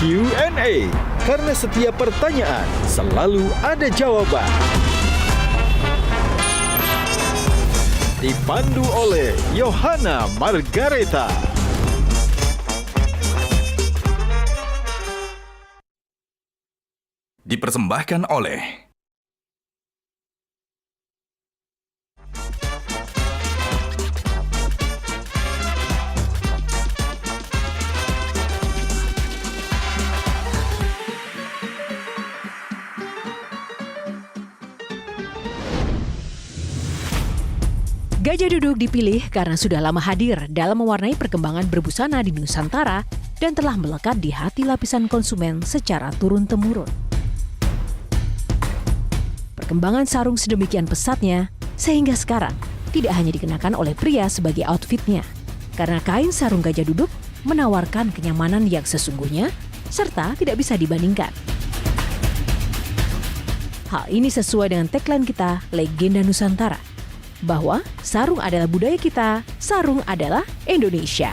Q&A, karena setiap pertanyaan selalu ada jawaban. Dipandu oleh Yohana Margareta. Dipersembahkan oleh Gajah Duduk dipilih karena sudah lama hadir dalam mewarnai perkembangan berbusana di Nusantara dan telah melekat di hati lapisan konsumen secara turun-temurun. Perkembangan sarung sedemikian pesatnya sehingga sekarang tidak hanya dikenakan oleh pria sebagai outfitnya, karena kain sarung Gajah Duduk menawarkan kenyamanan yang sesungguhnya serta tidak bisa dibandingkan. Hal ini sesuai dengan tagline kita, Legenda Nusantara, bahwa sarung adalah budaya kita, sarung adalah Indonesia.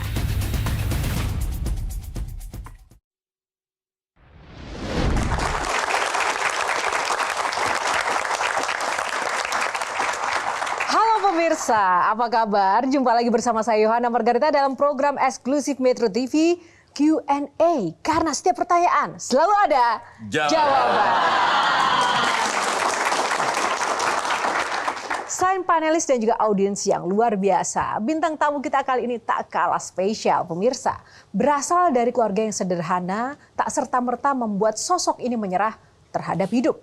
Halo pemirsa, apa kabar? Jumpa lagi bersama saya Yohana Margareta dalam program eksklusif Metro TV Q&A. Karena setiap pertanyaan selalu ada jawaban. Selain panelis dan juga audiens yang luar biasa, bintang tamu kita kali ini tak kalah spesial pemirsa. Berasal dari keluarga yang sederhana, tak serta-merta membuat sosok ini menyerah terhadap hidup.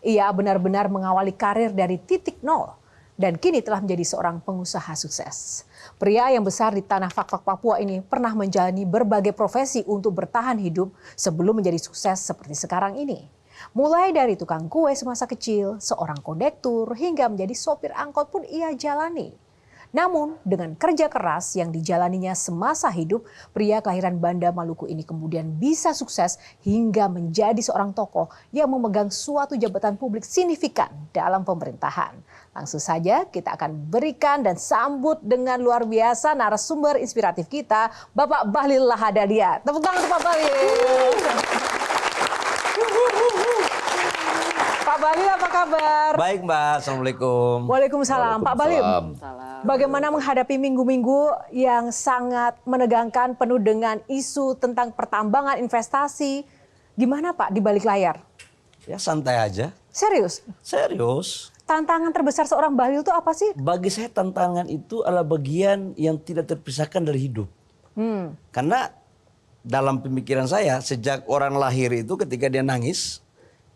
Ia benar-benar mengawali karir dari titik nol dan kini telah menjadi seorang pengusaha sukses. Pria yang besar di tanah Fak-Fak Papua ini pernah menjalani berbagai profesi untuk bertahan hidup sebelum menjadi sukses seperti sekarang ini. Mulai dari tukang kue semasa kecil, seorang kondektur, hingga menjadi sopir angkot pun ia jalani. Namun dengan kerja keras yang dijalaninya semasa hidup, pria kelahiran Banda Maluku ini kemudian bisa sukses hingga menjadi seorang tokoh yang memegang suatu jabatan publik signifikan dalam pemerintahan. Langsung saja kita akan berikan dan sambut dengan luar biasa narasumber inspiratif kita, Bapak Bahlil Lahadalia. Tepuk tangan untuk Pak Bahlil. Pak Bahlil, apa kabar? Baik Mbak, Assalamualaikum. Waalaikumsalam. Pak Bahlil, bagaimana menghadapi minggu-minggu yang sangat menegangkan penuh dengan isu tentang pertambangan, investasi. Gimana Pak di balik layar? Ya santai aja. Serius? Serius. Tantangan terbesar seorang Bahlil itu apa sih? Bagi saya tantangan itu adalah bagian yang tidak terpisahkan dari hidup. Karena dalam pemikiran saya sejak orang lahir itu ketika dia nangis,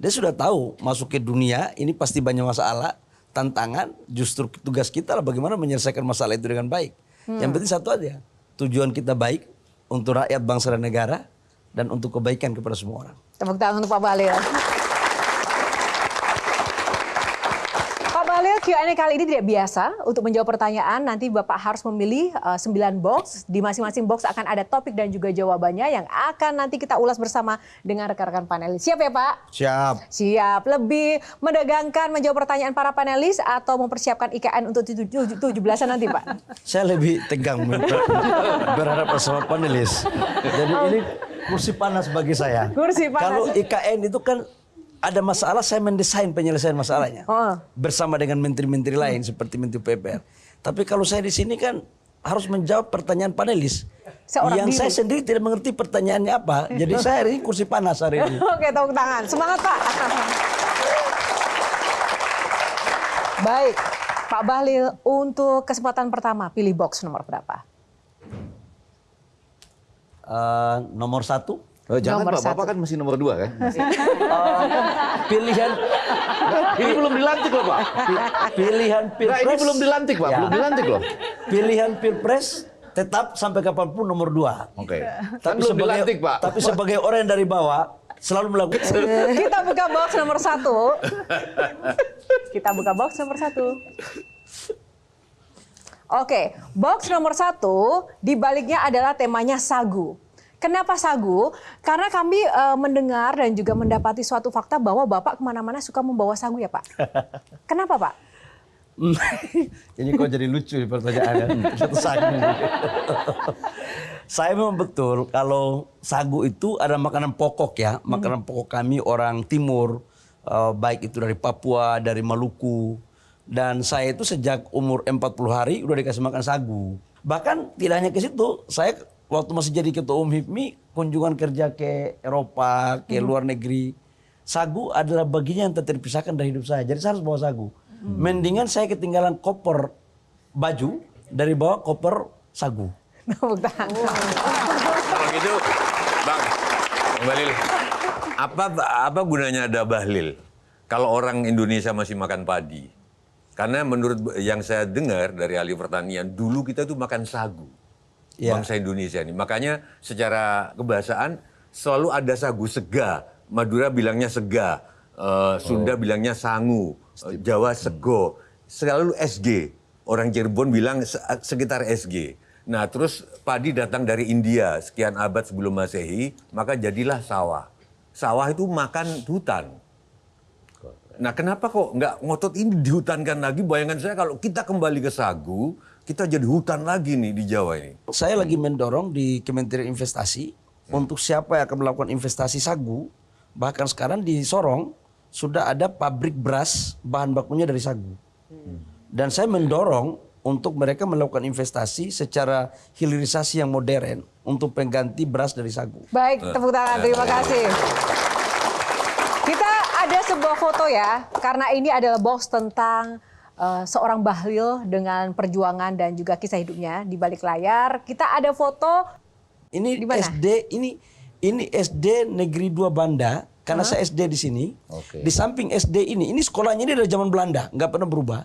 dia sudah tahu masuk ke dunia ini pasti banyak masalah, tantangan, justru tugas kita lah bagaimana menyelesaikan masalah itu dengan baik. Yang penting satu aja, tujuan kita baik untuk rakyat, bangsa dan negara dan untuk kebaikan kepada semua orang. Tepuk tangan untuk Pak Bahlil. Pak Bahlil, Q&A kali ini tidak biasa. Untuk menjawab pertanyaan, nanti Bapak harus memilih 9 box. Di masing-masing box akan ada topik dan juga jawabannya yang akan nanti kita ulas bersama dengan rekan-rekan panelis. Siap ya Pak? Siap. Siap. Lebih mendegangkan menjawab pertanyaan para panelis atau mempersiapkan IKN untuk 17-an nanti Pak? Saya lebih tegang berharap bersama panelis. Jadi ini kursi panas bagi saya. Kursi panas. Kalau IKN itu kan ada masalah, saya mendesain penyelesaian masalahnya bersama dengan menteri-menteri lain seperti Menteri PPR. Tapi kalau saya di sini kan harus menjawab pertanyaan panelis Seorang yang diri. saya sendiri tidak mengerti pertanyaannya apa. Jadi saya hari ini kursi panas hari ini. Oke, tepuk tangan. Semangat Pak. Baik, Pak Bahlil, untuk kesempatan pertama pilih box nomor berapa? Nomor 1. Oh, jangan Nomor Pak, Bapak kan masih nomor 2 kan? Pilihan Ini belum dilantik loh Pak. pilihan Nah, pilpres. ini belum dilantik Pak, Ya. belum dilantik loh. Pilihan pilpres tetap sampai kapanpun nomor 2. Oke. Kan belum dilantik Pak. Tapi sebagai orang yang dari bawah selalu melakukan. Kita buka box nomor 1. Kita buka box nomor 1. Oke, box nomor 1 di baliknya adalah temanya sagu. Kenapa sagu? Karena kami mendengar dan juga mendapati suatu fakta bahwa Bapak kemana-mana suka membawa sagu ya Pak. Kenapa Pak? Ini kok jadi lucu pertanyaannya. Satu sagu. Saya memang betul kalau sagu itu ada makanan pokok ya, makanan pokok kami orang timur, baik itu dari Papua, dari Maluku. Dan saya itu sejak umur 40 hari udah dikasih makan sagu. Bahkan tidak hanya ke situ, saya waktu masih jadi ketua umum HIPMI, kunjungan kerja ke Eropa, ke luar negeri. Sagu adalah bagian yang tak terpisahkan dari hidup saya. Jadi saya harus bawa sagu. Mendingan saya ketinggalan koper baju dari bawa koper sagu. Tepuk tangan. Kalau gitu, Bang Bahlil, apa gunanya ada Bahlil kalau orang Indonesia masih makan padi? Karena menurut yang saya dengar dari ahli pertanian, dulu kita tuh makan sagu. Ya. Bangsa Indonesia ini. Makanya secara kebahasaan selalu ada sagu sega. Madura bilangnya sega, Sunda bilangnya sangu, Jawa sego, selalu SG. Orang Cirebon bilang sekitar SG. Nah terus padi datang dari India sekian abad sebelum Masehi, maka jadilah sawah. Sawah itu makan hutan. Nah kenapa kok nggak ngotot ini dihutankan lagi? Bayangan saya kalau kita kembali ke sagu, kita jadi hutan lagi nih di Jawa ini. Saya lagi mendorong di Kementerian Investasi untuk siapa yang akan melakukan investasi sagu. Bahkan sekarang di Sorong sudah ada pabrik beras bahan bakunya dari sagu. Dan saya mendorong untuk mereka melakukan investasi secara hilirisasi yang modern untuk pengganti beras dari sagu. Baik, tepuk tangan. Terima kasih. Kita ada sebuah foto ya, karena ini adalah box tentang seorang Bahlil dengan perjuangan dan juga kisah hidupnya di balik layar. Kita ada foto. Ini Dimana? SD, ini SD Negeri 2 Banda, karena saya SD di sini. Oke. Di samping SD ini sekolahnya ini dari zaman Belanda, nggak pernah berubah.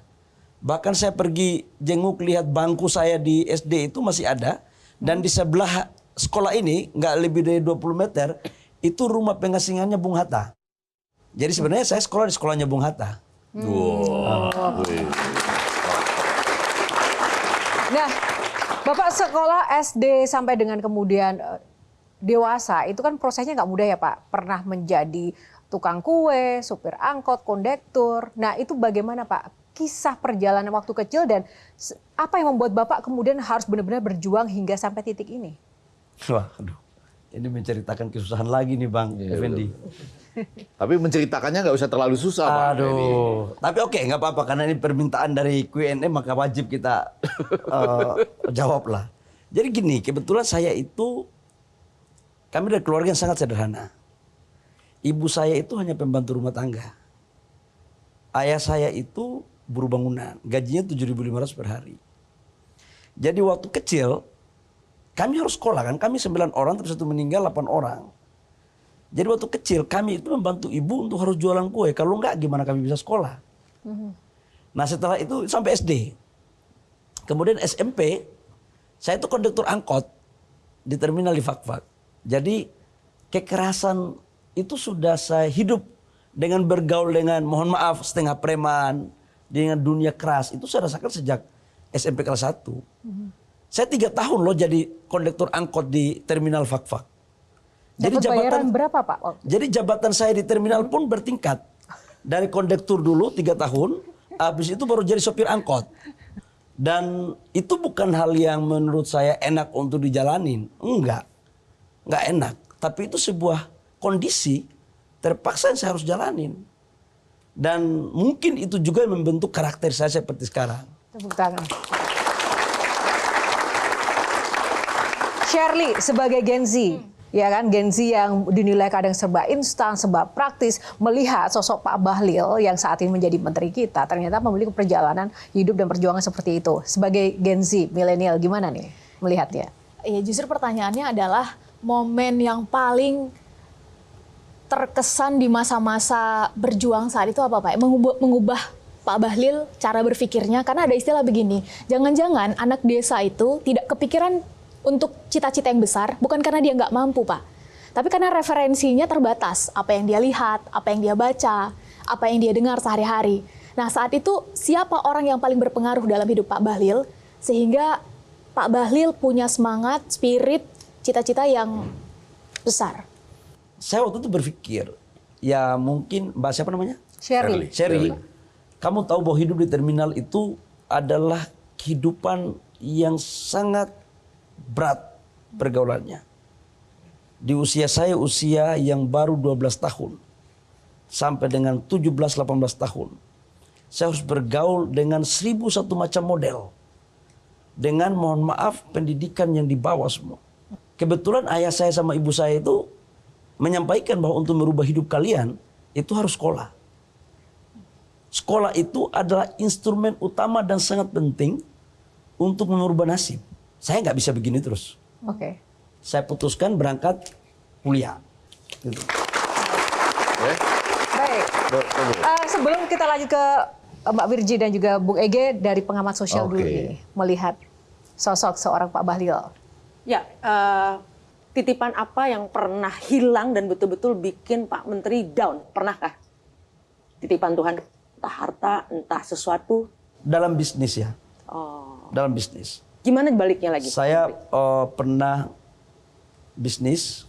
Bahkan saya pergi jenguk lihat bangku saya di SD itu masih ada. Dan di sebelah sekolah ini, nggak lebih dari 20 meter, itu rumah pengasingannya Bung Hatta. Jadi sebenarnya saya sekolah di sekolahnya Bung Hatta. Nah, Bapak sekolah SD sampai dengan kemudian dewasa, itu kan prosesnya nggak mudah ya Pak. Pernah menjadi tukang kue, supir angkot, kondektur. Nah itu bagaimana Pak? Kisah perjalanan waktu kecil dan apa yang membuat Bapak kemudian harus benar-benar berjuang hingga sampai titik ini? Wah, aduh. Ini menceritakan kesusahan lagi nih Bang Effendi. Tapi menceritakannya nggak usah terlalu susah, Pak. Aduh. Tapi oke, nggak apa-apa karena ini permintaan dari Q&A maka wajib kita jawab lah. Jadi gini, kebetulan saya itu kami dari keluarga yang sangat sederhana. Ibu saya itu hanya pembantu rumah tangga. Ayah saya itu buruh bangunan, gajinya 7.500 per hari. Jadi waktu kecil kami harus sekolah kan, kami 9 orang terus satu meninggal 8 orang. Jadi waktu kecil kami itu membantu ibu untuk harus jualan kue. Kalau enggak gimana kami bisa sekolah. Nah setelah itu sampai SD. Kemudian SMP, saya itu kondektur angkot di terminal di Fakfak. Jadi kekerasan itu sudah saya hidup dengan bergaul dengan, mohon maaf, setengah preman. Dengan dunia keras. Itu saya rasakan sejak SMP kelas 1. Saya 3 tahun loh jadi kondektur angkot di terminal Fakfak. Jadi bayaran berapa Pak? Jadi jabatan saya di terminal pun bertingkat. Dari kondektur dulu 3 tahun, habis itu baru jadi sopir angkot. Dan itu bukan hal yang menurut saya enak untuk dijalanin. Enggak enak. Tapi itu sebuah kondisi terpaksa yang saya harus jalanin. Dan mungkin itu juga yang membentuk karakter saya seperti sekarang. Tepuk tangan. Shirley sebagai Gen Z, ya kan, Gen Z yang dinilai kadang serba instan, serba praktis, melihat sosok Pak Bahlil yang saat ini menjadi menteri kita, ternyata memiliki perjalanan hidup dan perjuangan seperti itu. Sebagai Gen Z, milenial, gimana nih melihatnya? Ya justru pertanyaannya adalah momen yang paling terkesan di masa-masa berjuang saat itu apa Pak? Mengubah Pak Bahlil cara berpikirnya, karena ada istilah begini, jangan-jangan anak desa itu tidak kepikiran untuk cita-cita yang besar, bukan karena dia nggak mampu Pak, tapi karena referensinya terbatas, apa yang dia lihat, apa yang dia baca, apa yang dia dengar sehari-hari. Nah saat itu siapa orang yang paling berpengaruh dalam hidup Pak Bahlil, sehingga Pak Bahlil punya semangat, spirit, cita-cita yang besar? Saya waktu itu berpikir, ya mungkin Mbak siapa namanya? Shirley. Shirley. Kamu tahu bahwa hidup di terminal itu adalah kehidupan yang sangat berat. pergaulannya. Di usia saya, usia yang baru 12 tahun, sampai dengan 17-18 tahun, saya harus bergaul dengan 1001 macam model. Dengan, mohon maaf, pendidikan yang dibawa semua. Kebetulan ayah saya sama ibu saya itu menyampaikan bahwa untuk merubah hidup kalian, itu harus sekolah. Sekolah itu adalah instrumen utama dan sangat penting untuk merubah nasib. Saya nggak bisa begini terus. Oke. Saya putuskan berangkat kuliah. Gitu. Baik. Sebelum kita lanjut ke Mbak Virgi dan juga Bung Ege dari pengamat sosial dulu nih, melihat sosok seorang Pak Bahlil. Ya, titipan apa yang pernah hilang dan betul-betul bikin Pak Menteri down? Pernahkah? Titipan Tuhan, entah harta, entah sesuatu? Dalam bisnis ya. Oh. Dalam bisnis. Gimana baliknya lagi? Saya pernah bisnis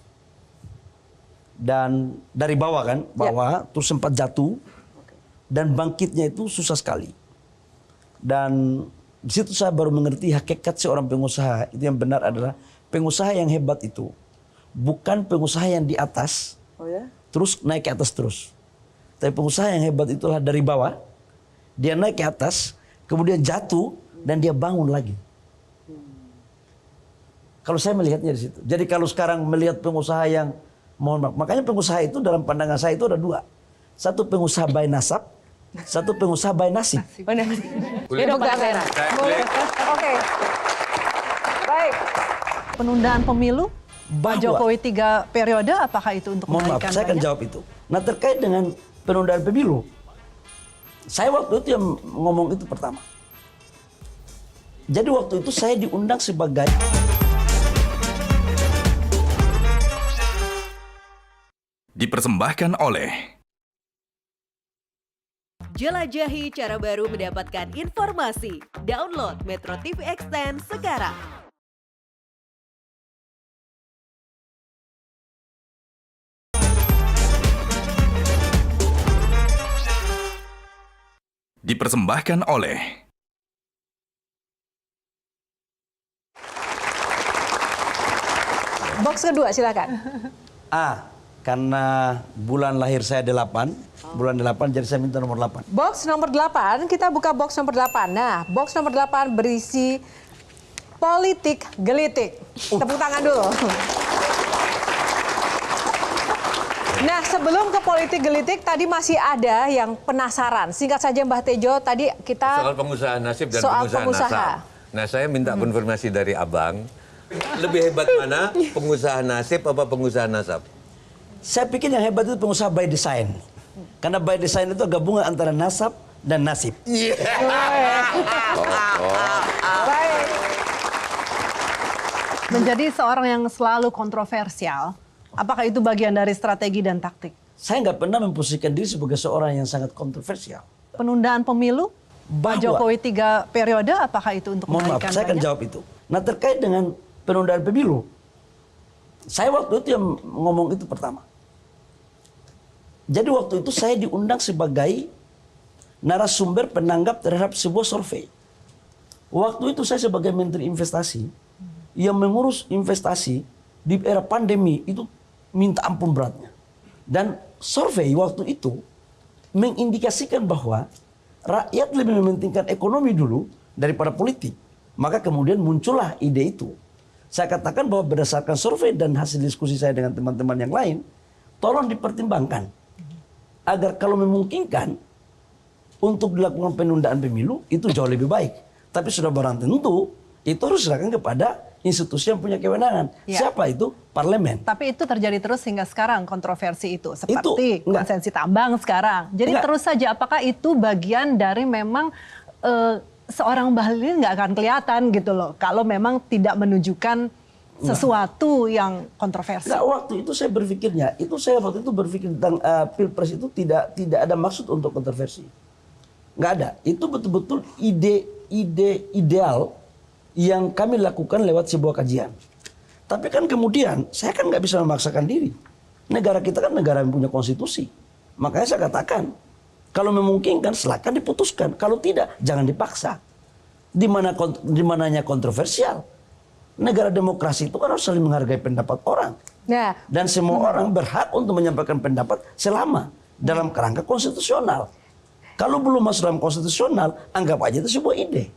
dan dari bawah kan, terus sempat jatuh dan bangkitnya itu susah sekali. Dan di situ saya baru mengerti hakikat seorang pengusaha. Itu yang benar adalah pengusaha yang hebat itu bukan pengusaha yang di atas terus naik ke atas terus. Tapi pengusaha yang hebat itulah dari bawah, dia naik ke atas, kemudian jatuh dan dia bangun lagi. Kalau saya melihatnya di situ. Jadi kalau sekarang melihat pengusaha yang, mohon maaf, makanya pengusaha itu dalam pandangan saya itu ada dua. Satu pengusaha by nasab, satu pengusaha by nasib. Ya dong, Pak Vera. Oke. Baik. Penundaan pemilu Pak Bahwa- Jokowi 3 periode, apakah itu untuk Mohon maaf, mengalihkan saya akan rakyat? jawab itu. Nah terkait dengan penundaan pemilu, saya waktu itu yang ngomong itu pertama. Jadi waktu itu saya diundang sebagai dipersembahkan oleh Jelajahi cara baru mendapatkan informasi. Download Metro TV Extend sekarang. dipersembahkan oleh Box kedua silakan. karena bulan lahir saya 8, bulan 8 jadi saya minta nomor 8. Box nomor 8, kita buka box nomor 8. Nah, box nomor 8 berisi politik gelitik. Tepuk tangan dulu. Nah, sebelum ke politik gelitik, tadi masih ada yang penasaran. Singkat saja Mbah Tejo, tadi kita Soal pengusaha nasib dan soal pengusaha nasab. Nah, saya minta konfirmasi dari Abang. Lebih hebat mana, pengusaha nasib apa pengusaha nasab? Saya pikir yang hebat itu pengusaha by design. Karena by design itu gabungan antara nasab dan nasib. baik. Menjadi seorang yang selalu kontroversial, apakah itu bagian dari strategi dan taktik? Saya nggak pernah memposisikan diri sebagai seorang yang sangat kontroversial. Penundaan pemilu Pak Jokowi 3 periode, apakah itu untuk Mohon maaf, mengalihkan saya akan rakyat? jawab itu. Nah terkait dengan penundaan pemilu, saya waktu itu yang ngomong itu pertama. Jadi waktu itu saya diundang sebagai narasumber penanggap terhadap sebuah survei. Waktu itu saya sebagai Menteri Investasi yang mengurus investasi di era pandemi itu minta ampun beratnya. Dan survei waktu itu mengindikasikan bahwa rakyat lebih mementingkan ekonomi dulu daripada politik. Maka kemudian muncullah ide itu. Saya katakan bahwa berdasarkan survei dan hasil diskusi saya dengan teman-teman yang lain, tolong dipertimbangkan. Agar kalau memungkinkan untuk dilakukan penundaan pemilu, itu jauh lebih baik. Tapi sudah barang tentu, itu harus diserahkan kepada institusi yang punya kewenangan. Ya. Siapa itu? Parlemen. Tapi itu terjadi terus hingga sekarang kontroversi itu. Seperti enggak. konsensi tambang sekarang. Jadi Enggak. terus saja apakah itu bagian dari memang seorang Bahlil nggak akan kelihatan gitu loh. Kalau memang tidak menunjukkan sesuatu yang kontroversi. Enggak, waktu itu saya berpikirnya, saya waktu itu berpikir tentang Pilpres itu tidak ada maksud untuk kontroversi. Nggak ada. Itu betul-betul ide ideal yang kami lakukan lewat sebuah kajian. Tapi kan kemudian saya kan nggak bisa memaksakan diri. Negara kita kan negara yang punya konstitusi. Makanya saya katakan, kalau memungkinkan silakan diputuskan. Kalau tidak, jangan dipaksa. Di mananya kontroversial. negara demokrasi itu kan harus saling menghargai pendapat orang. Nah, Dan semua orang berhak untuk menyampaikan pendapat selama dalam kerangka konstitusional. Kalau belum masuk dalam konstitusional, anggap aja itu sebuah ide.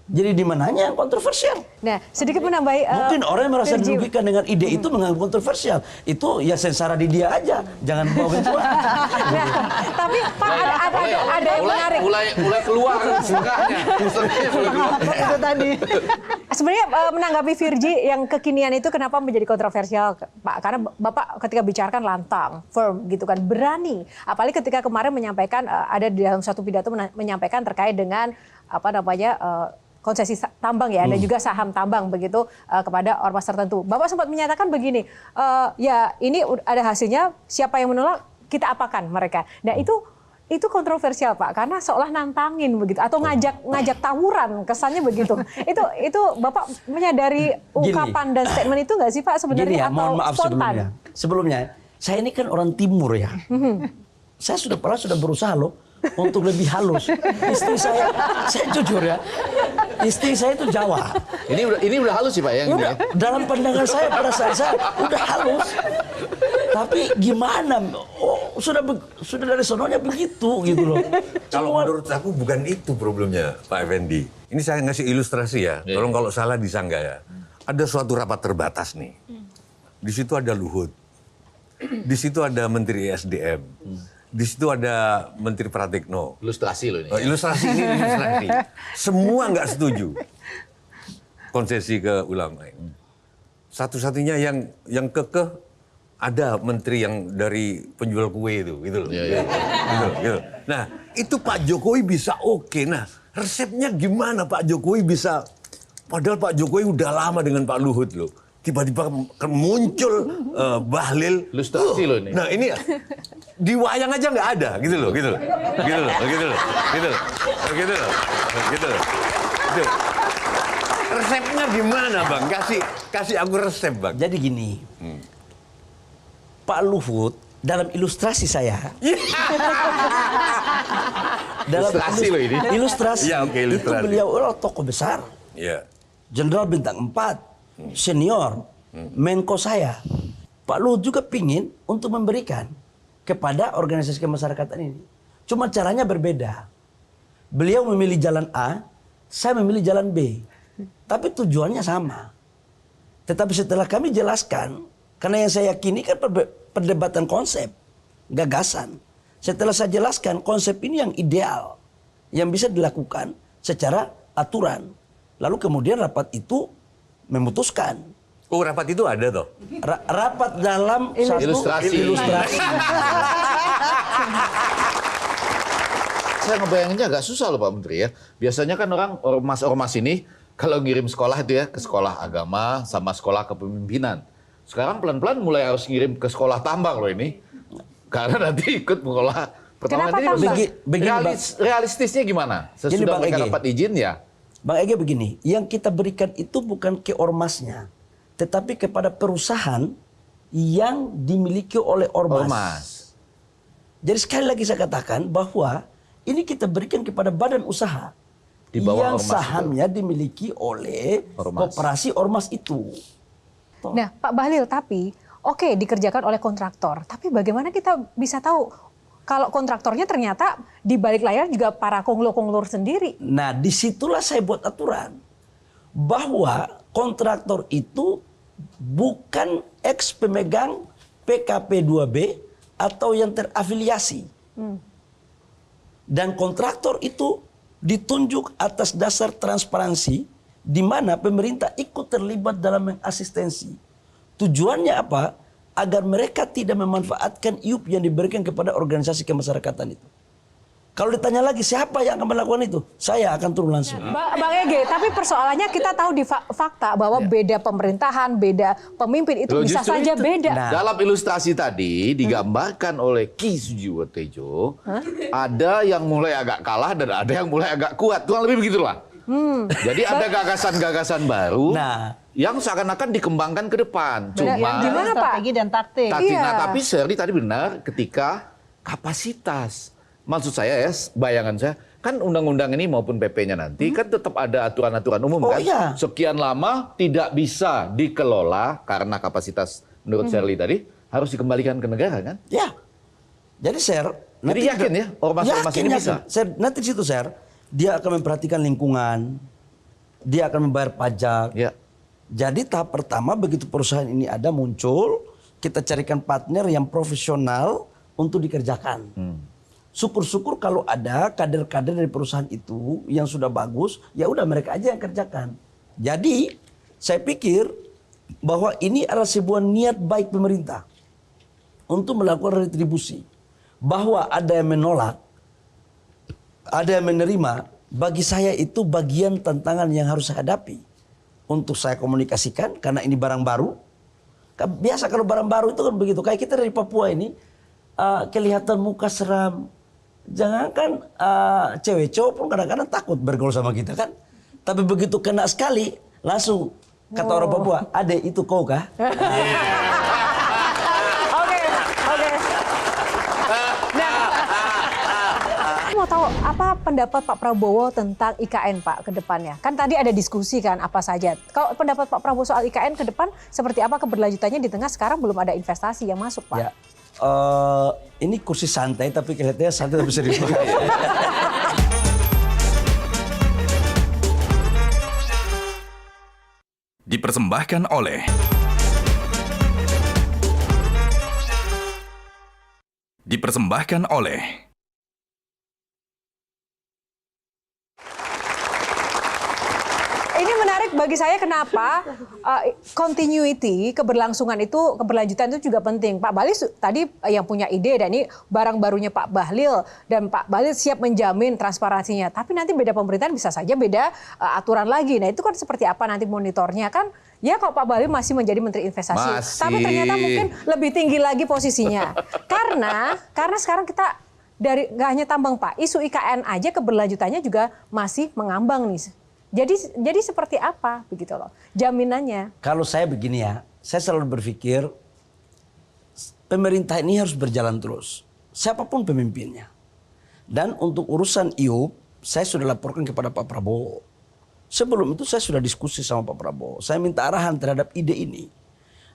Jadi di mananya yang kontroversial? nah sedikit menambahi. Mungkin orang yang merasa Virgi. dirugikan dengan ide itu menganggap kontroversial. Itu ya sensara di dia aja, jangan bawa ke luar. Nah, tapi Pak ada yang menarik. Mulai keluar setengahnya. Itu tadi. Sebenarnya menanggapi Virgi yang kekinian itu kenapa menjadi kontroversial, Pak? Karena Bapak ketika bicarakan lantang, firm gitu kan, berani. Apalagi ketika kemarin menyampaikan ada di dalam satu pidato menyampaikan terkait dengan apa namanya konsesi tambang ya, dan juga saham tambang begitu kepada ormas tertentu. Bapak sempat menyatakan begini, ya ini ada hasilnya, siapa yang menolak kita apakan mereka. Nah itu kontroversial Pak, karena seolah nantangin begitu atau ngajak tawuran, kesannya begitu. Itu Bapak menyadari ungkapan dan statement itu nggak sih Pak sebenarnya, Gini ya, atau mohon maaf spontan? Sebelumnya, saya ini kan orang timur ya. Saya sudah berusaha loh untuk lebih halus. Istri saya jujur ya, istri saya itu Jawa. Ini udah halus sih Pak yang ini. Udah, dalam pandangan saya pada saat saya udah halus. Tapi gimana? Oh, sudah dari sononya begitu gitu loh. Kalau menurut aku bukan itu problemnya, Pak Effendi. Ini saya ngasih ilustrasi ya. Tolong kalau salah disanggah ya. Ada suatu rapat terbatas nih. Di situ ada Luhut. Di situ ada Menteri SDM. Di situ ada Menteri Pratikno. Ilustrasi loh ini. Ilustrasi ini ilustrasi. Semua nggak setuju konsesi ke ulama ini. Satu-satunya yang kekeh ada menteri yang dari penjual kue itu, gitu loh. Gitu. Nah, itu Pak Jokowi bisa oke. Nah, resepnya gimana Pak Jokowi bisa? Padahal Pak Jokowi udah lama dengan Pak Luhut loh. Tiba-tiba muncul Bahlil. Ilustrasi loh ini. Nah, ini di wayang aja nggak ada, gitu loh. Resepnya gimana Bang? Kasih aku resep Bang. Jadi gini, Pak Luhut dalam ilustrasi saya, dalam Ilustrasi loh ini. Ilustrasi, Ya, oke, itu ilustrasi. beliau adalah tokoh besar, Iya. Jenderal bintang 4, senior, Menko saya. Pak Luhut juga pingin untuk memberikan kepada organisasi kemasyarakatan ini. Cuma caranya berbeda. Beliau memilih jalan A, saya memilih jalan B. Tapi tujuannya sama. Tetapi setelah kami jelaskan, karena yang saya yakini kan perdebatan konsep, gagasan. Setelah saya jelaskan konsep ini yang ideal, yang bisa dilakukan secara aturan. Lalu kemudian rapat itu memutuskan. Oh, rapat itu ada toh? Rapat dalam satu Ilustrasi. Saya ngebayanginnya agak susah loh Pak Menteri ya. Biasanya kan orang ormas ini kalau ngirim sekolah itu ya ke sekolah agama sama sekolah kepemimpinan. Sekarang pelan-pelan mulai harus ngirim ke sekolah tambang loh ini. Karena nanti ikut sekolah pertama. Kenapa Realistisnya gimana? Sesudah mereka dapat izin ya? Bang Ege begini, yang kita berikan itu bukan ke ormasnya, tetapi kepada perusahaan yang dimiliki oleh ormas. Jadi sekali lagi saya katakan bahwa ini kita berikan kepada badan usaha Di bawah yang ormas sahamnya dimiliki oleh koperasi ormas itu. Nah, Pak Bahlil, tapi oke dikerjakan oleh kontraktor, tapi bagaimana kita bisa tahu kalau kontraktornya ternyata di balik layar juga para konglo-konglor sendiri? Nah, disitulah saya buat aturan bahwa kontraktor itu bukan ex pemegang PKP 2B atau yang terafiliasi. Dan kontraktor itu ditunjuk atas dasar transparansi di mana pemerintah ikut terlibat dalam mengasistensi. Tujuannya apa? Agar mereka tidak memanfaatkan IUP yang diberikan kepada organisasi kemasyarakatan itu. Kalau ditanya lagi siapa yang akan melakukan itu, saya akan turun langsung. Bang Ege, tapi persoalannya kita tahu di fakta bahwa beda pemerintahan, beda pemimpin itu bisa saja beda. Dalam ilustrasi tadi digambarkan oleh Ki Sujiwo Tejo, ada yang mulai agak kalah dan ada yang mulai agak kuat. Kurang lebih begitulah. Jadi ada gagasan-gagasan baru yang seakan-akan dikembangkan ke depan. Cuma gimana Pak? Strategi dan taktik. Tapi Shirley tadi benar ketika kapasitas. Maksud saya ya, bayangan saya, Kan undang-undang ini maupun PP-nya nanti kan tetap ada aturan-aturan umum Oh, kan. iya. Sekian lama tidak bisa dikelola karena kapasitas menurut Shirley tadi harus dikembalikan ke negara kan. Ya. Jadi Sir, Jadi yakin ya ormas-ormas ini bisa? Sir, nanti di situ Sir, dia akan memperhatikan lingkungan, dia akan membayar pajak. Ya. Jadi tahap pertama begitu perusahaan ini ada muncul, kita carikan partner yang profesional untuk dikerjakan. Syukur-syukur kalau ada kader-kader dari perusahaan itu yang sudah bagus, ya udah mereka aja yang kerjakan. Jadi saya pikir bahwa ini adalah sebuah niat baik pemerintah untuk melakukan retribusi. Bahwa ada yang menolak, ada yang menerima, bagi saya itu bagian tantangan yang harus saya hadapi. Untuk saya komunikasikan, karena ini barang baru. Biasa kalau barang baru itu kan begitu. Kayak kita dari Papua ini, kelihatan muka seram. Jangankan cewek cowok pun kadang-kadang takut bergaul sama kita kan. Tapi begitu kena sekali, langsung kata orang Papua, "Ade itu kau kah?" Mau tahu apa pendapat Pak Prabowo tentang IKN Pak ke depannya? Kan tadi ada diskusi kan apa saja. Kalau pendapat Pak Prabowo soal IKN ke depan seperti apa keberlanjutannya di tengah sekarang belum ada investasi yang masuk Pak? Ya, ini kursi santai tapi kelihatannya santai tapi serius. Dipersembahkan oleh Ini menarik bagi saya kenapa continuity, keberlangsungan itu, keberlanjutan itu juga penting. Pak Bahlil tadi yang punya ide dan ini barang barunya Pak Bahlil dan Pak Bahlil siap menjamin transparansinya. Tapi nanti beda pemerintahan bisa saja beda aturan lagi. Nah itu kan seperti apa nanti monitornya kan? Ya kalau Pak Bahlil masih menjadi Menteri Investasi, tapi ternyata mungkin lebih tinggi lagi posisinya. Karena sekarang kita dari nggak hanya tambang Pak, isu IKN aja keberlanjutannya juga masih mengambang nih. Jadi seperti apa begitu loh jaminannya? Kalau saya begini ya, saya selalu berpikir pemerintah ini harus berjalan terus. Siapapun pemimpinnya. Dan untuk urusan IUP, saya sudah laporkan kepada Pak Prabowo. Sebelum itu saya sudah diskusi sama Pak Prabowo. Saya minta arahan terhadap ide ini.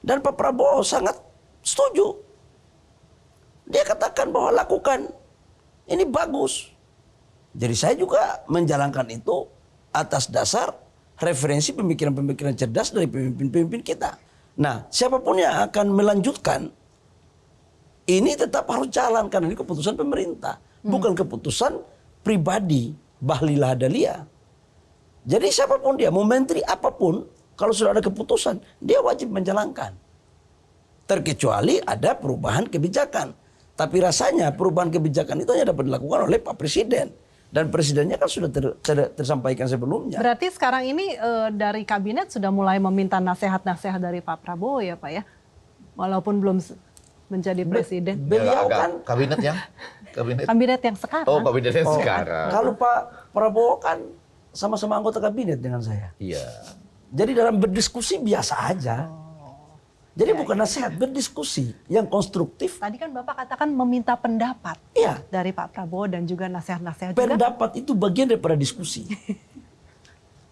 Dan Pak Prabowo sangat setuju. Dia katakan bahwa lakukan. Ini bagus. Jadi saya juga menjalankan itu atas dasar referensi pemikiran-pemikiran cerdas dari pemimpin-pemimpin kita. Nah, siapapun yang akan melanjutkan, ini tetap harus jalan karena ini keputusan pemerintah. Bukan keputusan pribadi Bahlil Lahadalia. Jadi siapapun dia, mau menteri apapun, kalau sudah ada keputusan, dia wajib menjalankan. Terkecuali ada perubahan kebijakan. Tapi rasanya perubahan kebijakan itu hanya dapat dilakukan oleh Pak Presiden. Dan presidennya kan sudah tersampaikan sebelumnya. Berarti sekarang ini dari kabinet sudah mulai meminta nasihat-nasihat dari Pak Prabowo ya Pak ya? Walaupun belum menjadi presiden. Beliau kan kabinet yang sekarang. Oh, kabinet yang sekarang. Kalau Pak Prabowo kan sama-sama anggota kabinet dengan saya. Iya. Jadi dalam berdiskusi biasa aja. Jadi bukan nasihat, berdiskusi yang konstruktif. Tadi kan Bapak katakan meminta pendapat dari Pak Prabowo dan juga nasihat-nasihat juga. Pendapat itu bagian daripada diskusi.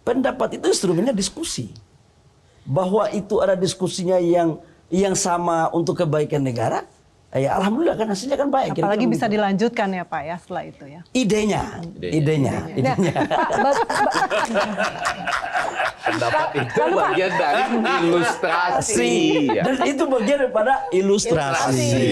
Pendapat itu instrumennya diskusi. Bahwa itu ada diskusinya yang sama untuk kebaikan negara, ya alhamdulillah kan hasilnya kan baik. Apalagi bisa dilanjutkan ya Pak ya setelah itu ya. Idenya. Nah, Pendapat itu bagian dari ilustrasi. Dan itu bagian daripada ilustrasi.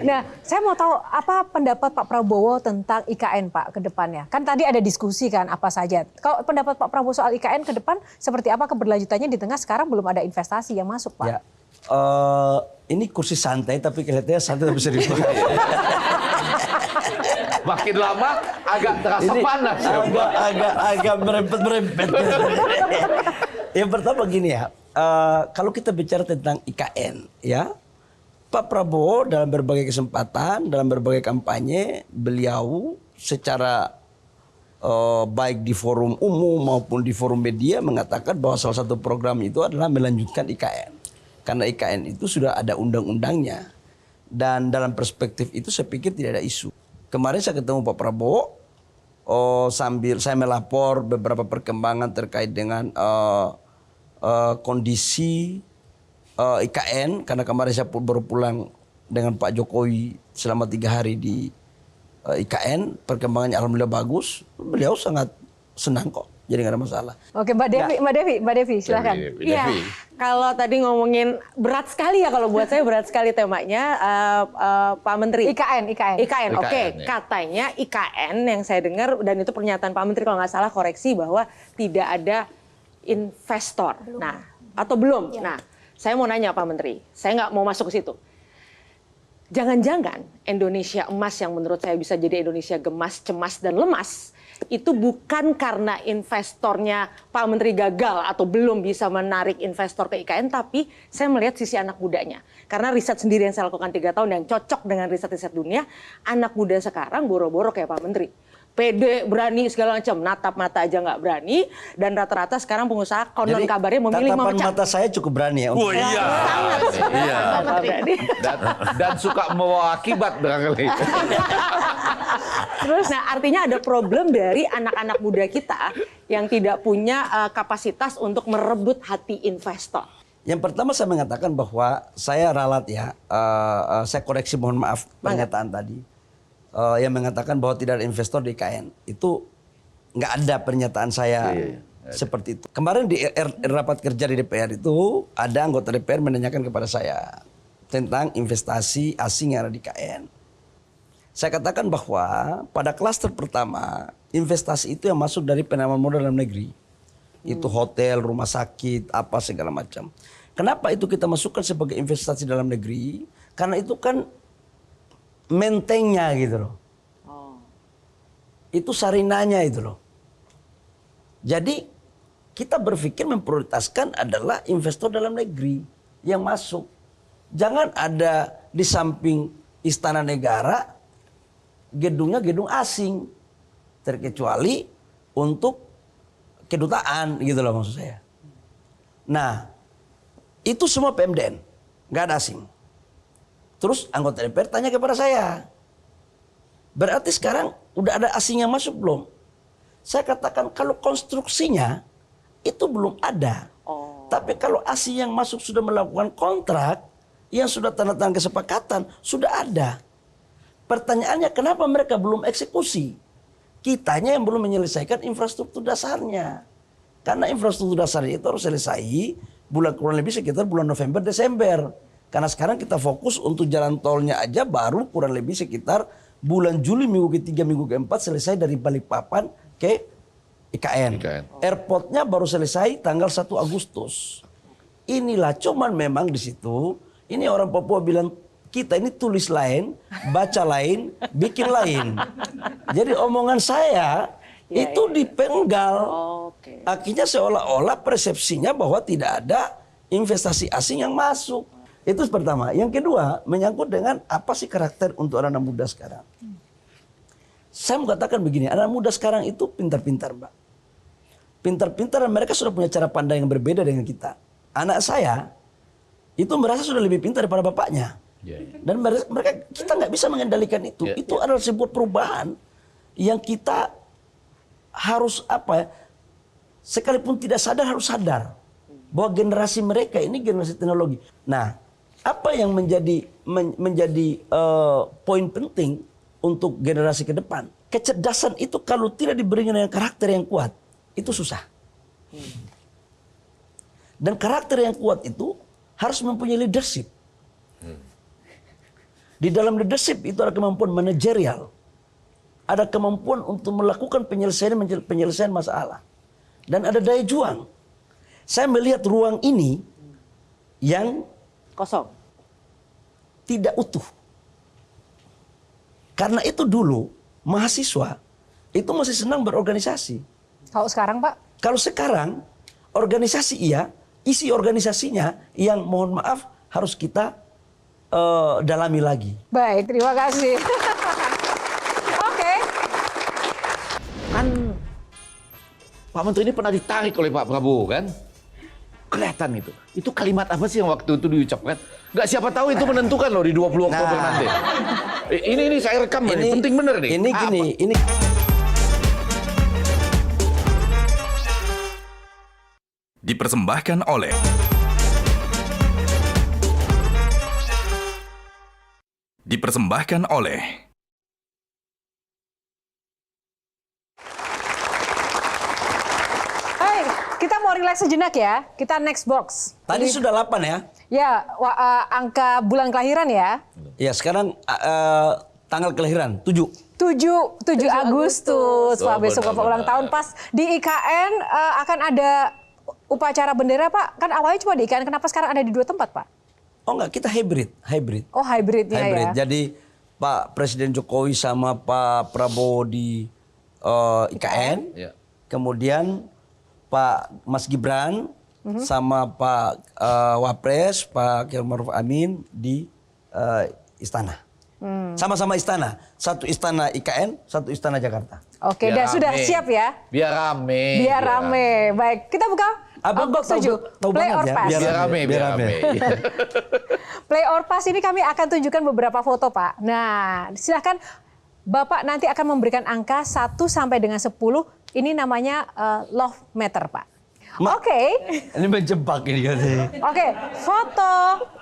Nah, saya mau tahu apa pendapat Pak Prabowo tentang IKN Pak ke depannya. Kan tadi ada diskusi kan apa saja. Kalau pendapat Pak Prabowo soal IKN ke depan seperti apa keberlanjutannya di tengah sekarang belum ada investasi yang masuk Pak? Ya. Ini kursi santai tapi kelihatannya santai tapi serius. Makin lama agak terasa panas. Agak merempet-merempet. Yang pertama gini ya, kalau kita bicara tentang IKN ya, Pak Prabowo dalam berbagai kesempatan, dalam berbagai kampanye, beliau secara baik di forum umum maupun di forum media mengatakan bahwa salah satu program itu adalah melanjutkan IKN. Karena IKN itu sudah ada undang-undangnya. Dan dalam perspektif itu saya pikir tidak ada isu. Kemarin saya ketemu Pak Prabowo, sambil saya melapor beberapa perkembangan terkait dengan kondisi IKN, karena kemarin saya baru pulang dengan Pak Jokowi selama 3 hari di IKN, perkembangannya alhamdulillah bagus. Beliau sangat senang kok, jadi nggak ada masalah. Oke, Mbak Devi, silakan. Iya, kalau tadi ngomongin berat sekali ya, kalau buat saya berat sekali temanya, Pak Menteri. IKN. Oke, ya. katanya IKN yang saya dengar, dan itu pernyataan Pak Menteri kalau nggak salah koreksi, bahwa tidak ada investor. Nah, atau belum. Nah, saya mau nanya Pak Menteri, saya nggak mau masuk ke situ. Jangan-jangan Indonesia emas yang menurut saya bisa jadi Indonesia gemas, cemas, dan lemas, itu bukan karena investornya Pak Menteri gagal atau belum bisa menarik investor ke IKN, tapi saya melihat sisi anak mudanya. Karena riset sendiri yang saya lakukan 3 tahun yang cocok dengan riset-riset dunia, anak muda sekarang boro-boro kayak Pak Menteri. Pede, berani segala macam, natap mata aja nggak berani, dan rata-rata sekarang pengusaha konon kabarnya memilih tatapan memecat. mata saya cukup berani ya. Oh iya. Iya. Dan suka membawa akibat barangkali. Terus, nah artinya ada problem dari anak-anak muda kita yang tidak punya kapasitas untuk merebut hati investor. Yang pertama saya mengatakan bahwa saya ralat ya, saya koreksi mohon maaf pernyataan tadi. Yang mengatakan bahwa tidak ada investor di IKN. Itu nggak ada pernyataan saya seperti itu. Kemarin di rapat kerja di DPR itu ada anggota DPR menanyakan kepada saya tentang investasi asing yang ada di IKN. Saya katakan bahwa pada klaster pertama investasi itu yang masuk dari penanaman modal dalam negeri. Itu hotel, rumah sakit, apa segala macam. Kenapa itu kita masukkan sebagai investasi dalam negeri? Karena itu kan mentengnya gitu loh. Itu sarinanya itu loh. Jadi kita berpikir memprioritaskan adalah investor dalam negeri yang masuk. Jangan ada di samping istana negara gedungnya gedung asing. Terkecuali untuk kedutaan gitu loh maksud saya. Nah, itu semua PMDN, nggak ada asing. Terus anggota DPR tanya kepada saya, berarti sekarang udah ada asing yang masuk belum? Saya katakan kalau konstruksinya itu belum ada. Tapi kalau asing yang masuk sudah melakukan kontrak, yang sudah tanda tangan kesepakatan, sudah ada. Pertanyaannya kenapa mereka belum eksekusi? Kitanya yang belum menyelesaikan infrastruktur dasarnya. Karena infrastruktur dasarnya itu harus selesai kurang lebih sekitar bulan November, Desember. Karena sekarang kita fokus untuk jalan tolnya aja baru kurang lebih sekitar bulan Juli minggu ke-3, minggu ke-4 selesai dari Balikpapan ke IKN. Airportnya baru selesai tanggal 1 Agustus. Inilah cuman memang di situ, ini orang Papua bilang kita ini tulis lain, baca lain, bikin lain. Jadi omongan saya itu dipenggal. Akhirnya seolah-olah persepsinya bahwa tidak ada investasi asing yang masuk. Itu pertama. Yang kedua, menyangkut dengan apa sih karakter untuk anak muda sekarang. Saya mengatakan begini, anak muda sekarang itu pintar-pintar, Mbak. Pintar-pintar dan mereka sudah punya cara pandang yang berbeda dengan kita. Anak saya itu merasa sudah lebih pintar daripada bapaknya. Dan mereka kita nggak bisa mengendalikan itu. Itu adalah sebuah perubahan yang kita harus sekalipun tidak sadar harus sadar bahwa generasi mereka ini generasi teknologi. Nah, apa yang menjadi poin penting untuk generasi ke depan? Kecerdasan itu kalau tidak diberi dengan karakter yang kuat, itu susah. Dan karakter yang kuat itu harus mempunyai leadership. Di dalam leadership itu ada kemampuan manajerial. Ada kemampuan untuk melakukan penyelesaian masalah. Dan ada daya juang. Saya melihat ruang ini yang kosong, tidak utuh. Karena itu dulu mahasiswa itu masih senang berorganisasi. Kalau sekarang, Pak? Kalau sekarang organisasi iya, isi organisasinya yang mohon maaf harus kita dalami lagi. Baik, terima kasih. Oke. Kan Pak Menteri ini pernah ditarik oleh Pak Prabowo kan? Kelihatan itu. Itu kalimat apa sih yang waktu itu diucapkan? Nggak siapa tahu itu menentukan loh di 20 Oktober nanti. Ini saya rekam ini penting bener nih. Ini gini, ini Dipersembahkan oleh Hai, kita mau relax sejenak ya. Kita next box. Tadi sudah 8 ya? Ya, angka bulan kelahiran ya. Ya, sekarang tanggal kelahiran 7. 7 Agustus. Pak, besok Bapak ulang tahun. Pas di IKN akan ada upacara bendera, Pak. Kan awalnya cuma di IKN, kenapa sekarang ada di 2 tempat, Pak? Oh enggak, kita hybrid. Oh, hybridnya ya. Jadi Pak Presiden Jokowi sama Pak Prabowo di IKN. Ya. Kemudian Pak Mas Gibran sama Pak Wapres, Pak Kiai Ma'ruf Amin di istana. Sama-sama istana. Satu istana IKN, satu istana Jakarta. Oke, dan sudah siap ya? Biar rame. Biar rame. Baik, kita buka box 7. Play or pass. Biar rame. Play or pass ini kami akan tunjukkan beberapa foto, Pak. Nah, silahkan Bapak nanti akan memberikan angka 1 sampai dengan 10. Ini namanya love meter, Pak. Oke. Ini menjebak ini katanya. Oke, foto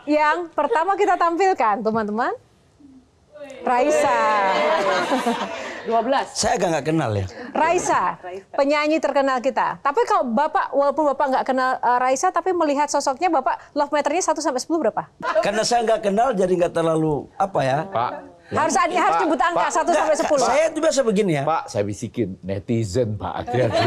yang pertama kita tampilkan, teman-teman. Raisa. 12. Saya agak nggak kenal ya. Raisa, penyanyi terkenal kita. Tapi kalau Bapak, walaupun Bapak nggak kenal Raisa, tapi melihat sosoknya Bapak, love meternya 1 sampai 10 berapa? Karena saya nggak kenal jadi nggak terlalu apa ya. Pak. Harus nyebut angka 1 sampai 10. Saya itu biasa begini ya. Pak, saya bisikin netizen, Pak. Hati-hati.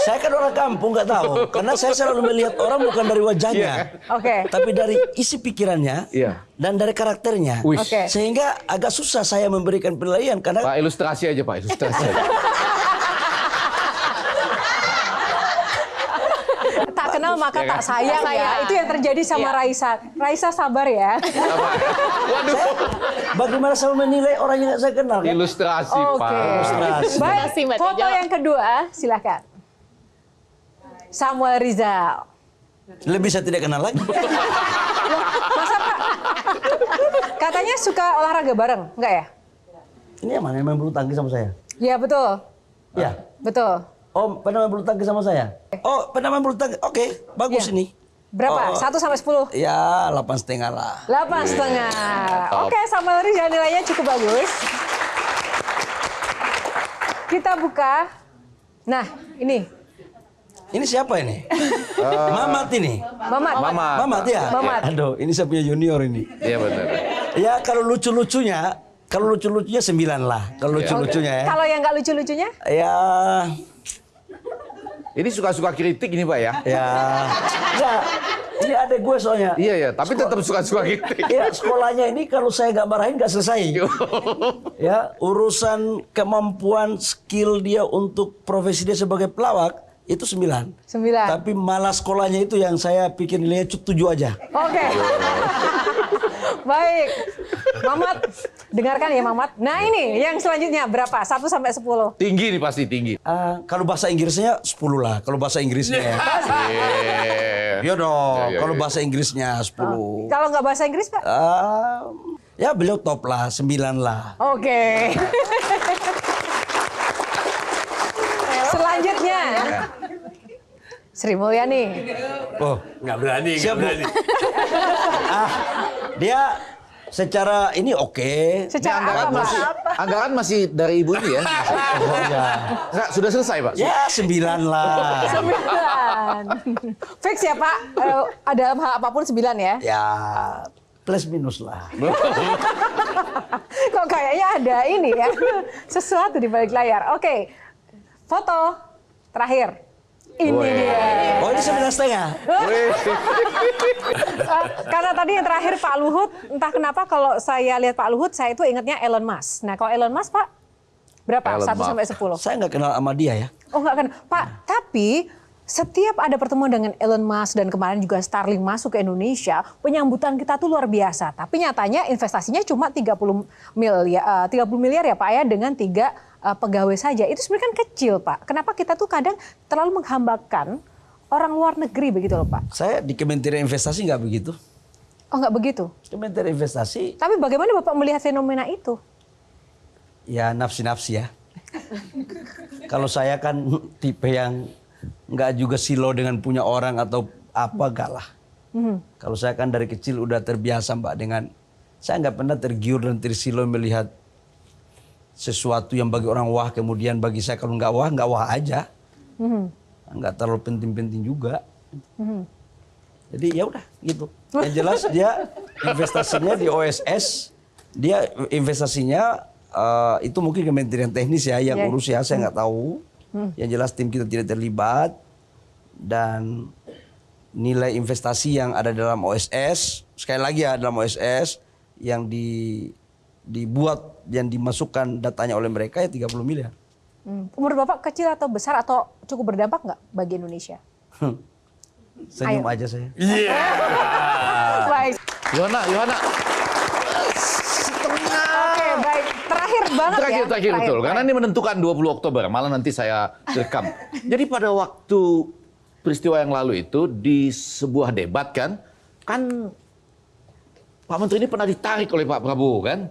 Saya kan orang kampung nggak tahu. Karena saya selalu melihat orang bukan dari wajahnya. Oke. Tapi dari isi pikirannya dan dari karakternya. Oke. Sehingga agak susah saya memberikan penilaian karena Pak, ilustrasi aja, Pak. Ilustrasi aja. Tak kenal maka tak sayang ya. Itu yang terjadi sama Raisa. Raisa sabar ya. bagaimana saya menilai orang yang nggak saya kenal? Kan? Ilustrasi, Oke. Pak. Ilustrasi. Baik, Mbak foto Tejo. yang kedua, silakan. Samuel Rizal. Lebih saya tidak kenal lagi. Masa Pak? Katanya suka olahraga bareng, enggak ya? Ini yang mana yang main bulu tangkis sama saya? Ya betul, Ya. betul. Oh, pernah main bulu tangkis sama saya? Oh, pernah main bulu tangkis. Oke, bagus Ya. ini. Berapa? Oh. 1 sampai 10? Ya, 8,5 lah. 8,5. Oke, Samuel Rizal nilainya cukup bagus. Kita buka. Nah, ini. Ini siapa ini? Mamat ini. Mamat. Mamat ya? Mamat. Aduh, ini saya punya junior ini. Iya, benar. Ya, kalau lucu-lucunya 9 lah. Kalau lucu-lucunya ya. Kalau yang nggak lucu-lucunya? Ya, Ini suka-suka kritik ini, Pak ya? ya. Enggak. Ini adek gue soalnya. Iya, tapi tetap suka-suka kritik. Ya, sekolahnya ini kalau saya nggak marahin nggak selesai. Ya, urusan kemampuan skill dia untuk profesi dia sebagai pelawak itu 9. 9. Tapi malah sekolahnya itu yang saya pikir nilainya 7 aja. Oke. Baik. Mamat, dengarkan ya Mamat. Nah ini yang selanjutnya berapa? 1 sampai 10. Tinggi nih, pasti tinggi. Kalau bahasa Inggrisnya 10 lah. Kalau bahasa Inggrisnya ya. Iya dong. Kalau bahasa Inggrisnya 10. Kalau nggak bahasa Inggris, Pak? Ya beliau top lah, 9 lah. Oke. Selanjutnya. Sri Mulyani. Oh, nggak berani. Siap, Bu. Dia secara ini oke. Secara apa, Pak? Anggaran masih dari Ibu ini ya? Oh, ya. Nggak, sudah selesai, Pak? Ya 9 lah. 9. Fix ya, Pak? Dalam hal apapun 9 ya? Ya plus minus lah. Kok kayaknya ada ini ya? Sesuatu di balik layar. Oke. Foto terakhir. Ini dia. Oh, ini 9,5. Karena tadi yang terakhir Pak Luhut, entah kenapa kalau saya lihat Pak Luhut, saya itu ingatnya Elon Musk. Nah, kalau Elon Musk, Pak, berapa? Elon 1 Musk. sampai 10. Saya nggak kenal sama dia ya. Oh, nggak kenal. Pak, tapi setiap ada pertemuan dengan Elon Musk dan kemarin juga Starlink masuk ke Indonesia, penyambutan kita tuh luar biasa. Tapi nyatanya investasinya cuma 30 miliar ya Pak ya, dengan 3 pegawai saja. Itu sebenarnya kan kecil Pak. Kenapa kita tuh kadang terlalu menghambakan orang luar negeri begitu loh Pak? Saya di Kementerian Investasi nggak begitu. Oh nggak begitu? Kementerian Investasi Tapi bagaimana Bapak melihat fenomena itu? ya nafsi-nafsi ya. Kalau saya kan tipe yang nggak juga silau dengan punya orang atau apa, enggak lah. Kalau saya kan dari kecil udah terbiasa Mbak dengan, saya nggak pernah tergiur dan tersilau melihat sesuatu yang bagi orang wah, kemudian bagi saya kalau nggak wah aja. Nggak terlalu penting-penting juga. Jadi ya udah gitu. Yang jelas dia investasinya di OSS, dia investasinya itu mungkin Kementerian Teknis ya yang urus ya, saya nggak tahu. Yang jelas tim kita tidak terlibat dan nilai investasi yang ada dalam OSS, sekali lagi ya dalam OSS yang dibuat yang dimasukkan datanya oleh mereka ya 30 miliar. Umur Bapak kecil atau besar atau cukup berdampak nggak bagi Indonesia? Senyum aja saya. Baik. Yohana. Oke, baik. Terakhir banget ya. Terakhir betul. Karena ini menentukan 20 Oktober, malah nanti saya rekam. Jadi pada waktu peristiwa yang lalu itu di sebuah debat kan Pak Menteri ini pernah ditarik oleh Pak Prabowo kan?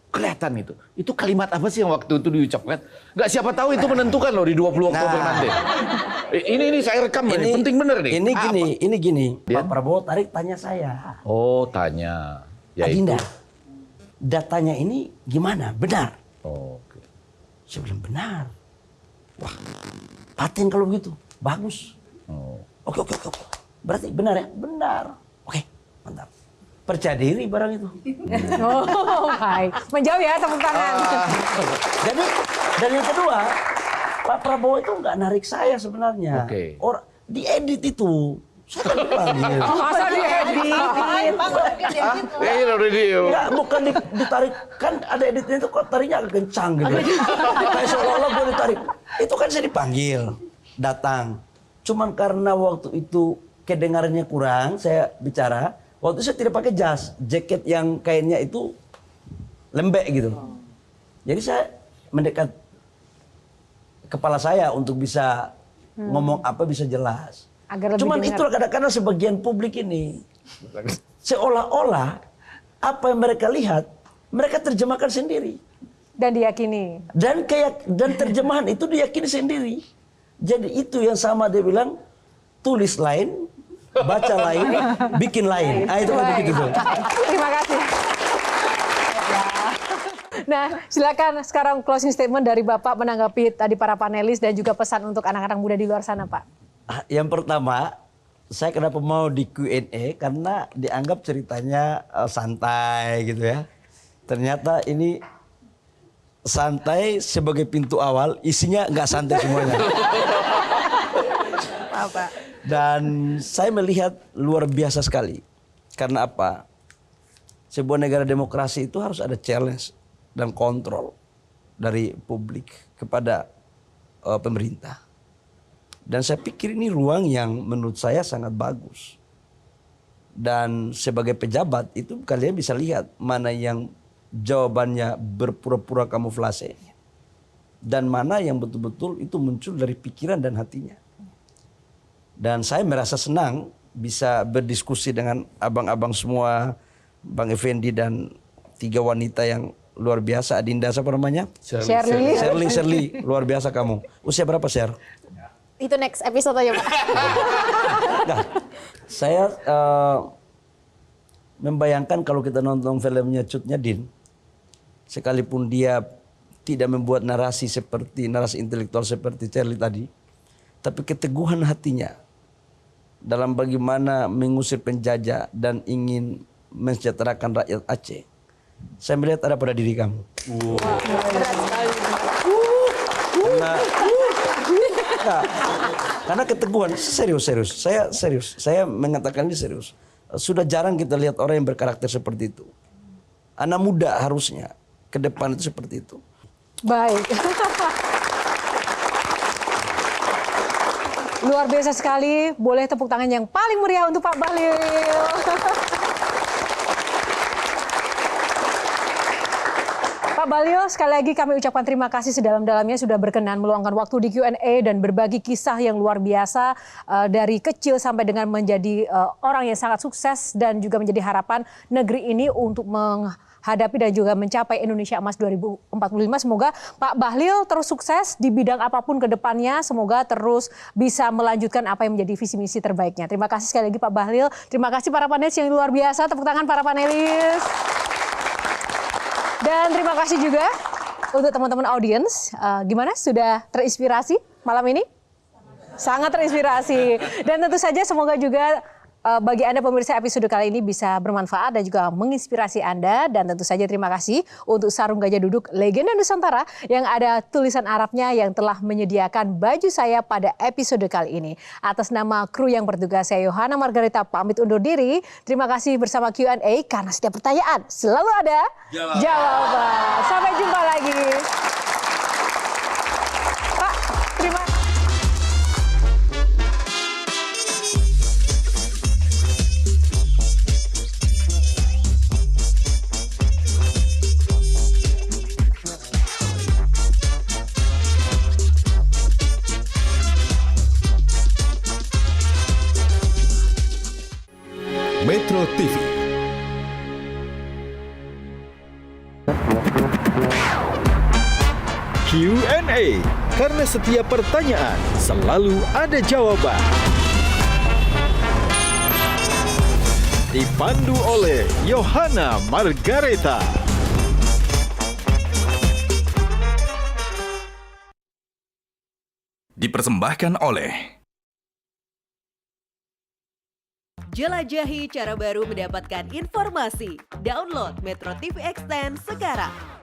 Kelihatan itu. Itu kalimat apa sih yang waktu itu diucapkan? Nggak, siapa tahu itu menentukan loh di 20 Oktober nanti. Ini saya rekam ini penting bener nih. Ini gini. Pak Prabowo tarik tanya saya. Oh, tanya. Adinda, datanya ini gimana? Benar? Oh, oke. Saya bilang benar. Wah, paten kalau begitu. Bagus. Oh. Oke. Berarti benar ya? Benar. Oke, mantap. Percaya diri barang itu. Oh, baik. Menjawab ya, tepuk tangan. Jadi, dan yang kedua, Pak Prabowo itu nggak narik saya sebenarnya. Oke. Orang diedit itu. Saya kan dipanggil. Masa diedit? Enggak, bukan ditarik. Kan ada editnya itu kok tariknya agak kencang gitu. Kayak seolah-olah gue ditarik. Itu kan saya dipanggil. Datang. Cuman karena waktu itu kedengarannya kurang, saya bicara. Waktu itu saya tidak pakai jas. Jaket yang kainnya itu lembek gitu. Jadi saya mendekat kepala saya untuk bisa ngomong apa bisa jelas. Cuman itu kadang-kadang sebagian publik ini seolah-olah apa yang mereka lihat mereka terjemahkan sendiri dan diyakini. Dan terjemahan itu diyakini sendiri. Jadi itu yang sama dia bilang tulis lain, baca lain, bikin lain. Itu begitu tuh. Terima kasih. Nah, silakan sekarang closing statement dari Bapak menanggapi tadi para panelis dan juga pesan untuk anak-anak muda di luar sana, Pak. Yang pertama, saya kenapa mau di Q&A karena dianggap ceritanya santai gitu ya. Ternyata ini santai sebagai pintu awal, isinya nggak santai semuanya. Apa? Dan saya melihat luar biasa sekali. Karena apa? Sebuah negara demokrasi itu harus ada challenge dan kontrol dari publik kepada pemerintah. Dan saya pikir ini ruang yang menurut saya sangat bagus. Dan sebagai pejabat itu kalian bisa lihat mana yang jawabannya berpura-pura kamuflase. Dan mana yang betul-betul itu muncul dari pikiran dan hatinya. Dan saya merasa senang bisa berdiskusi dengan abang-abang semua, Bang Effendi dan 3 wanita yang luar biasa. Adinda siapa namanya? Shirley, luar biasa kamu. Usia berapa, Sher? Itu next episode aja, Pak. Nah, saya membayangkan kalau kita nonton filmnya Cut Nyadin, sekalipun dia tidak membuat narasi intelektual seperti Shirley tadi, tapi keteguhan hatinya dalam bagaimana mengusir penjajah dan ingin mensejahterakan rakyat Aceh, saya melihat ada pada diri kamu. Karena keteguhan, serius. Saya mengatakan ini serius. Sudah jarang kita lihat orang yang berkarakter seperti itu. Anak muda harusnya ke depan itu seperti itu. Baik. Luar biasa sekali. Boleh tepuk tangan yang paling meriah untuk Pak Bahlil. Pak Bahlil, sekali lagi kami ucapkan terima kasih sedalam-dalamnya sudah berkenan meluangkan waktu di Q&A dan berbagi kisah yang luar biasa dari kecil sampai dengan menjadi orang yang sangat sukses dan juga menjadi harapan negeri ini untuk menghadapi dan juga mencapai Indonesia Emas 2045. Semoga Pak Bahlil terus sukses di bidang apapun ke depannya. Semoga terus bisa melanjutkan apa yang menjadi visi misi terbaiknya. Terima kasih sekali lagi Pak Bahlil. Terima kasih para panelis yang luar biasa. Tepuk tangan para panelis. Dan terima kasih juga untuk teman-teman audiens. Gimana? Sudah terinspirasi malam ini? Sangat terinspirasi. Dan tentu saja semoga juga bagi Anda pemirsa episode kali ini bisa bermanfaat dan juga menginspirasi Anda. Dan tentu saja terima kasih untuk Sarung Gajah Duduk Legenda Nusantara yang ada tulisan Arabnya yang telah menyediakan baju saya pada episode kali ini. Atas nama kru yang bertugas, saya Yohana Margarita pamit undur diri. Terima kasih bersama Q&A karena setiap pertanyaan selalu ada jawaban. Sampai jumpa lagi. Pak, terima kasih. Metro TV. Q&A, karena setiap pertanyaan selalu ada jawaban. Dipandu oleh Yohana Margareta. Dipersembahkan oleh Jelajahi cara baru mendapatkan informasi. Download Metro TV Extend sekarang.